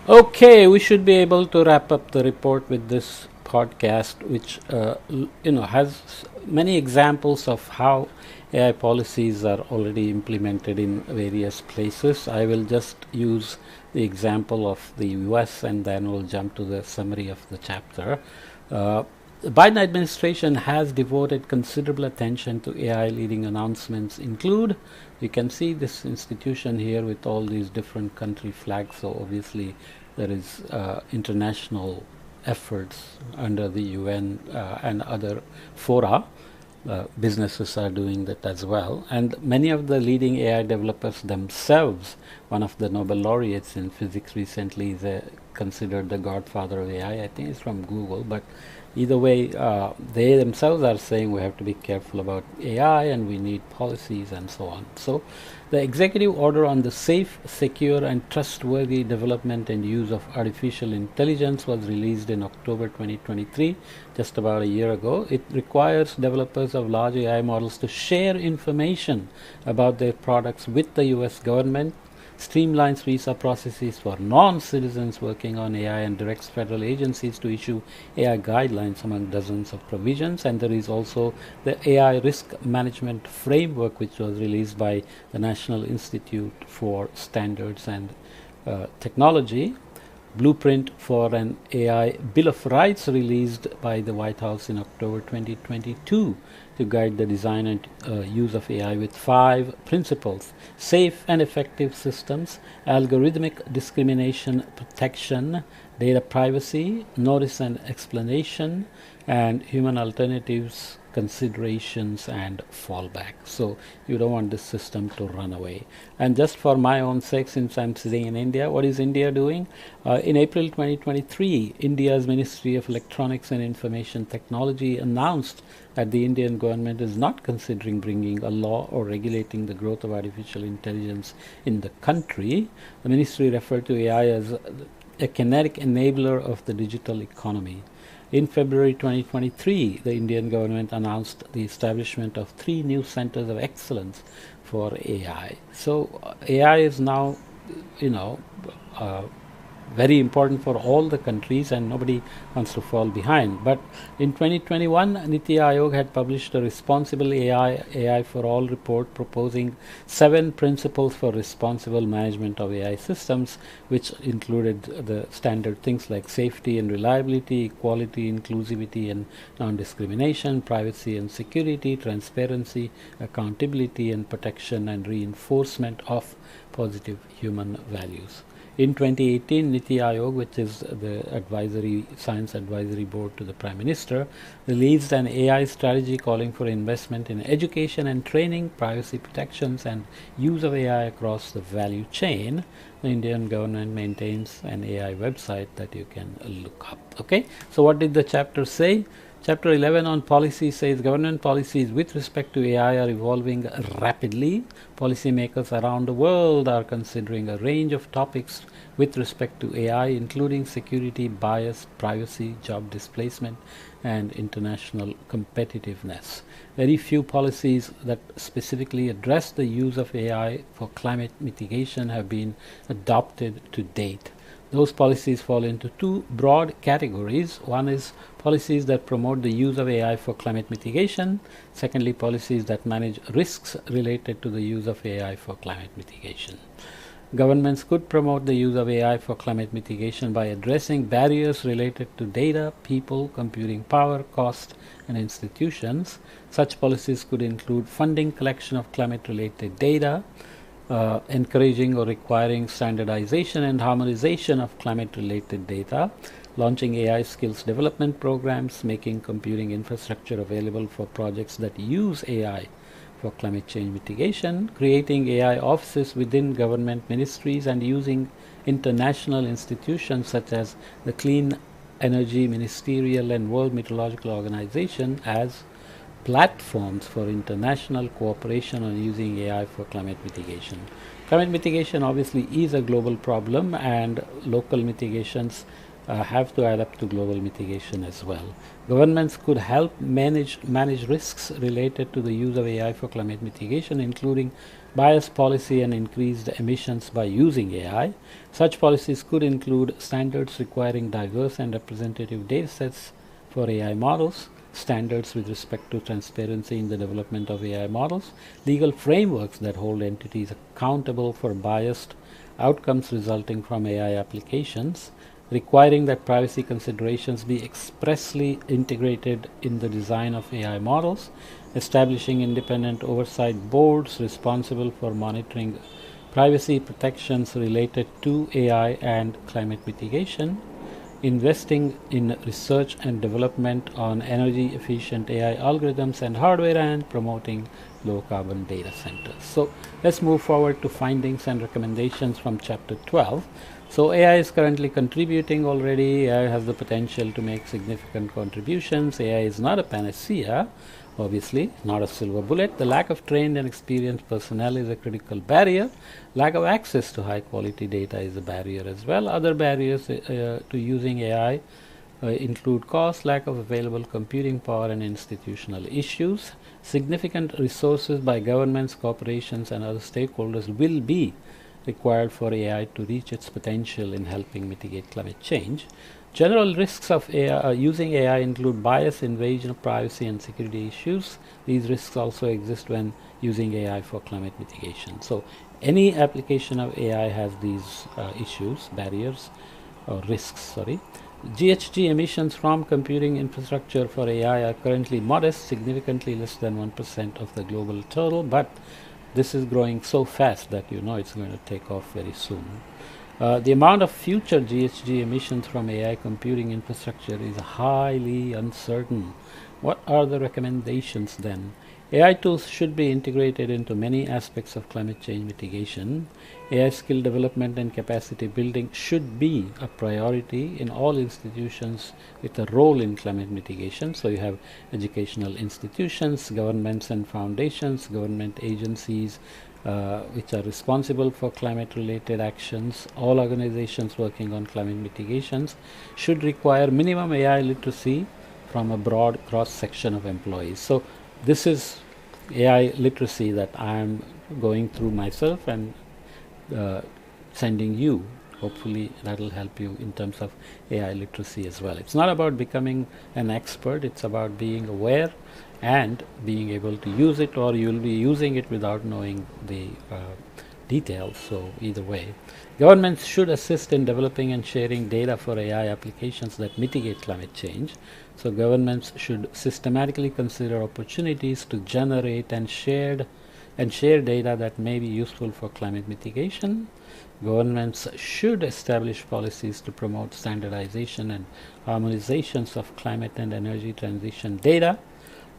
Okay, we should be able to wrap up the report with this podcast, which has many examples of how AI policies are already implemented in various places. I will just use the example of the US and then we'll jump to the summary of the chapter. The Biden administration has devoted considerable attention to AI. Leading announcements include, you can see this institution here with all these different country flags, so obviously there is international efforts under the UN and other fora. Businesses are doing that as well, and many of the leading AI developers themselves. One of the Nobel laureates in physics recently is considered the godfather of AI. I think it's from Google, but either way, they themselves are saying we have to be careful about AI and we need policies and so on. So the executive order on the safe, secure and trustworthy development and use of artificial intelligence was released in October 2023, just about a year ago. It requires developers of large AI models to share information about their products with the US government, streamlines visa processes for non-citizens working on AI, and directs federal agencies to issue AI guidelines among dozens of provisions. And there is also the AI risk management framework, which was released by the National Institute for Standards and Technology. Blueprint for an AI Bill of Rights released by the White House in October 2022 to guide the design and use of AI with 5 principles: safe and effective systems, algorithmic discrimination protection, data privacy, notice and explanation, and human alternatives, considerations and fallback. So you don't want this system to run away. And just for my own sake, since I'm sitting in India, what is India doing? In April 2023, India's Ministry of Electronics and Information Technology announced that the Indian government is not considering bringing a law or regulating the growth of artificial intelligence in the country. The ministry referred to AI as a kinetic enabler of the digital economy. In February 2023, the Indian government announced the establishment of 3 new centers of excellence for AI. So AI is now, very important for all the countries, and nobody wants to fall behind. But in 2021, Niti Aayog had published a Responsible AI for All report proposing 7 principles for responsible management of AI systems, which included the standard things like safety and reliability, equality, inclusivity and non-discrimination, privacy and security, transparency, accountability and protection, and reinforcement of positive human values. In 2018, Niti Aayog, which is the science advisory board to the Prime Minister, released an AI strategy calling for investment in education and training, privacy protections, and use of AI across the value chain. The Indian government maintains an AI website that you can look up. Okay, so what did the chapter say? Chapter 11 on policy says government policies with respect to AI are evolving rapidly. Policymakers around the world are considering a range of topics with respect to AI, including security, bias, privacy, job displacement, and international competitiveness. Very few policies that specifically address the use of AI for climate mitigation have been adopted to date. Those policies fall into 2 broad categories. One is policies that promote the use of AI for climate mitigation. Secondly, policies that manage risks related to the use of AI for climate mitigation. Governments could promote the use of AI for climate mitigation by addressing barriers related to data, people, computing power, cost, and institutions. Such policies could include funding collection of climate-related data, encouraging or requiring standardization and harmonization of climate-related data, launching AI skills development programs, making computing infrastructure available for projects that use AI for climate change mitigation, creating AI offices within government ministries, and using international institutions such as the Clean Energy Ministerial and World Meteorological Organization as platforms for international cooperation on using AI for climate mitigation. Climate mitigation obviously is a global problem, and local mitigations have to add up to global mitigation as well. Governments could help manage risks related to the use of AI for climate mitigation, including bias policy and increased emissions by using AI. Such policies could include standards requiring diverse and representative datasets for AI models, standards with respect to transparency in the development of AI models, legal frameworks that hold entities accountable for biased outcomes resulting from AI applications, requiring that privacy considerations be expressly integrated in the design of AI models, establishing independent oversight boards responsible for monitoring privacy protections related to AI and climate mitigation, investing in research and development on energy efficient AI algorithms and hardware, and promoting low carbon data centers. So let's move forward to findings and recommendations from chapter 12. So AI is currently contributing already. AI has the potential to make significant contributions. AI is not a panacea, obviously, not a silver bullet. The lack of trained and experienced personnel is a critical barrier. Lack of access to high quality data is a barrier as well. Other barriers to using AI include cost, lack of available computing power, and institutional issues. Significant resources by governments, corporations, and other stakeholders will be required for AI to reach its potential in helping mitigate climate change. General risks of using AI include bias, invasion of privacy, and security issues. These risks also exist when using AI for climate mitigation. So any application of AI has these issues, barriers, or risks, sorry. GHG emissions from computing infrastructure for AI are currently modest, significantly less than 1% of the global total, but this is growing so fast that it's going to take off very soon. The amount of future GHG emissions from AI computing infrastructure is highly uncertain. What are the recommendations then? AI tools should be integrated into many aspects of climate change mitigation. AI skill development and capacity building should be a priority in all institutions with a role in climate mitigation. So you have educational institutions, governments and foundations, government agencies, which are responsible for climate related actions. All organizations working on climate mitigations should require minimum AI literacy from a broad cross section of employees. So this is AI literacy that I am going through myself and sending you. Hopefully that will help you in terms of AI literacy as well. It's not about becoming an expert, it's about being aware and being able to use it, or you'll be using it without knowing the details. So either way, governments should assist in developing and sharing data for AI applications that mitigate climate change. So governments should systematically consider opportunities to generate and share data that may be useful for climate mitigation. Governments should establish policies to promote standardization and harmonizations of climate and energy transition data.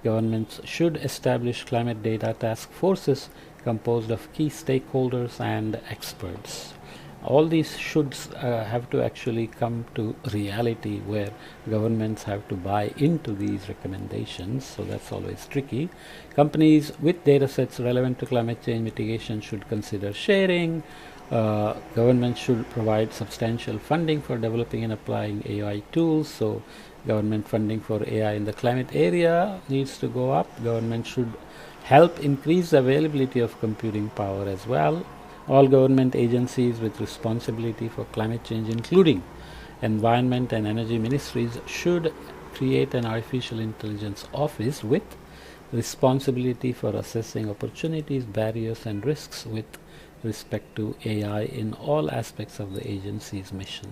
Governments should establish climate data task forces composed of key stakeholders and experts. All these shoulds have to actually come to reality, where governments have to buy into these recommendations, so that's always tricky. Companies with data sets relevant to climate change mitigation should consider sharing. Governments should provide substantial funding for developing and applying AI tools. So government funding for AI in the climate area needs to go up. Government should help increase the availability of computing power as well. All government agencies with responsibility for climate change, including environment and energy ministries, should create an artificial intelligence office with responsibility for assessing opportunities, barriers, and risks with respect to AI in all aspects of the agency's mission.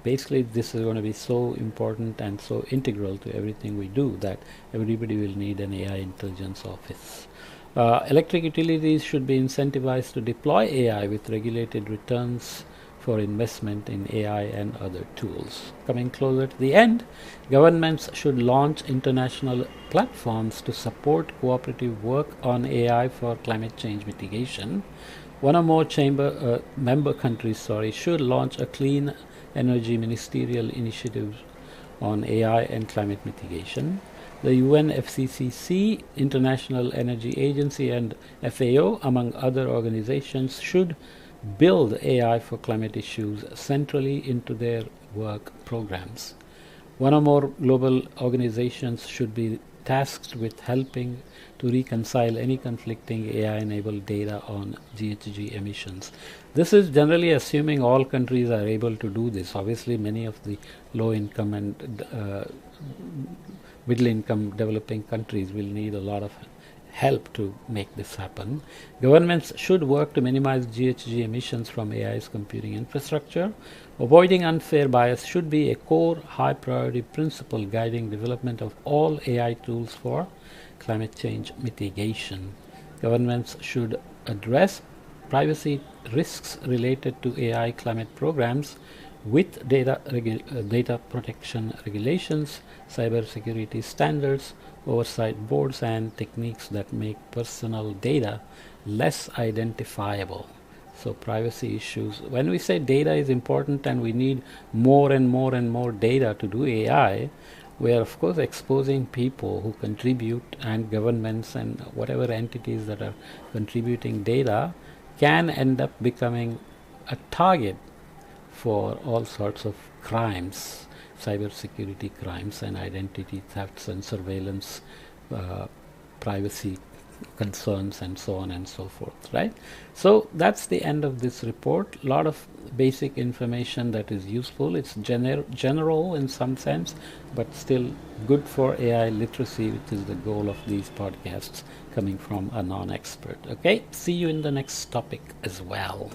Basically, this is going to be so important and so integral to everything we do that everybody will need an AI intelligence office. Electric utilities should be incentivized to deploy AI with regulated returns for investment in AI and other tools. Coming closer to the end, governments should launch international platforms to support cooperative work on AI for climate change mitigation. One or more member countries should launch a clean energy ministerial initiative on AI and climate mitigation. The UNFCCC, International Energy Agency, and FAO, among other organizations, should build AI for climate issues centrally into their work programs. One or more global organizations should be tasked with helping to reconcile any conflicting AI-enabled data on GHG emissions. This is generally assuming all countries are able to do this. Obviously, many of the low-income and middle-income developing countries will need a lot of help to make this happen. Governments should work to minimize GHG emissions from AI's computing infrastructure. Avoiding unfair bias should be a core high priority principle guiding development of all AI tools for climate change mitigation. Governments should address privacy risks related to AI climate programs with data protection regulations, cybersecurity standards, oversight boards, and techniques that make personal data less identifiable. So privacy issues, when we say data is important and we need more and more and more data to do AI, we are of course exposing people who contribute, and governments and whatever entities that are contributing data can end up becoming a target for all sorts of crimes, cybersecurity crimes and identity thefts and surveillance, privacy concerns, and so on and so forth, right? So that's the end of this report. A lot of basic information that is useful. It's general in some sense, but still good for AI literacy, which is the goal of these podcasts coming from a non-expert. Okay, see you in the next topic as well.